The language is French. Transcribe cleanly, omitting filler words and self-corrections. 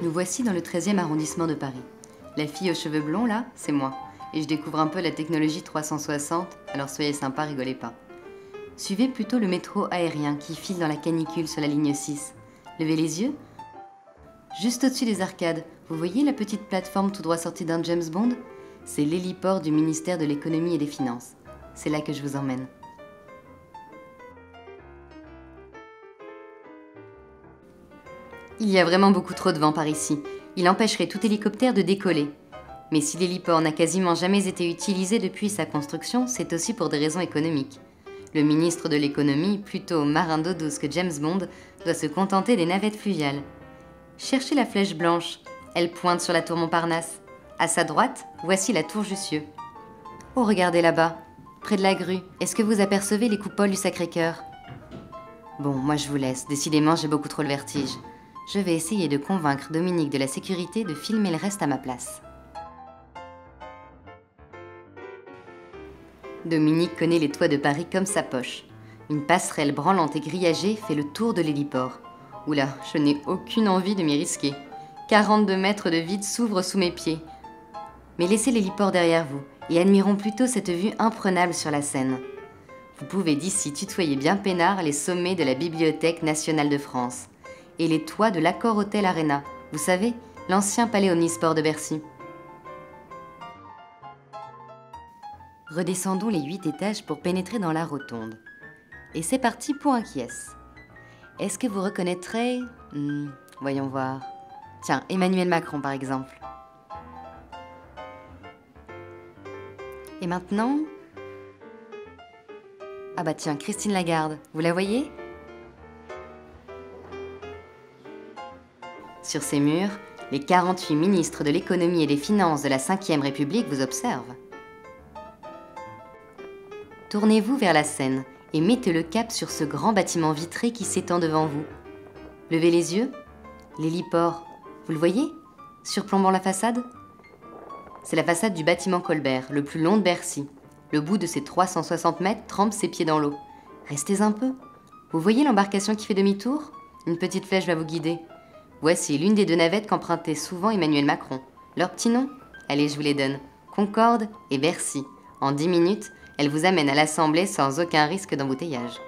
Nous voici dans le 13e arrondissement de Paris. La fille aux cheveux blonds, là, c'est moi. Et je découvre un peu la technologie 360, alors soyez sympa, rigolez pas. Suivez plutôt le métro aérien qui file dans la canicule sur la ligne 6. Levez les yeux. Juste au-dessus des arcades, vous voyez la petite plateforme tout droit sortie d'un James Bond? C'est l'héliport du ministère de l'économie et des finances. C'est là que je vous emmène. Il y a vraiment beaucoup trop de vent par ici. Il empêcherait tout hélicoptère de décoller. Mais si l'héliport n'a quasiment jamais été utilisé depuis sa construction, c'est aussi pour des raisons économiques. Le ministre de l'économie, plutôt marin d'eau douce que James Bond, doit se contenter des navettes fluviales. Cherchez la flèche blanche. Elle pointe sur la tour Montparnasse. À sa droite, voici la tour Jussieu. Oh, regardez là-bas, près de la grue. Est-ce que vous apercevez les coupoles du Sacré-Cœur? Bon, moi je vous laisse. Décidément, j'ai beaucoup trop le vertige. Je vais essayer de convaincre Dominique de la sécurité de filmer le reste à ma place. Dominique connaît les toits de Paris comme sa poche. Une passerelle branlante et grillagée fait le tour de l'héliport. Oula, je n'ai aucune envie de m'y risquer. 42 mètres de vide s'ouvrent sous mes pieds. Mais laissez l'héliport derrière vous et admirons plutôt cette vue imprenable sur la Seine. Vous pouvez d'ici tutoyer bien peinard les sommets de la Bibliothèque nationale de France et les toits de l'Accor Hotel Arena, vous savez, l'ancien palais omnisport de Bercy. Redescendons les 8 étages pour pénétrer dans la rotonde. Et c'est parti pour un qui-est. Est-ce que vous reconnaîtrez... voyons voir. Tiens, Emmanuel Macron par exemple. Et maintenant... Ah bah tiens, Christine Lagarde, vous la voyez? Sur ces murs, les 48 ministres de l'économie et des finances de la 5e République vous observent. Tournez-vous vers la Seine et mettez le cap sur ce grand bâtiment vitré qui s'étend devant vous. Levez les yeux. L'héliport, vous le voyez? Surplombant la façade? C'est la façade du bâtiment Colbert, le plus long de Bercy. Le bout de ses 360 mètres trempe ses pieds dans l'eau. Restez un peu. Vous voyez l'embarcation qui fait demi-tour? Une petite flèche va vous guider. Voici l'une des 2 navettes qu'empruntait souvent Emmanuel Macron. Leur petit nom? Allez, je vous les donne. Concorde et Bercy. En 10 minutes, elles vous amènent à l'Assemblée sans aucun risque d'embouteillage.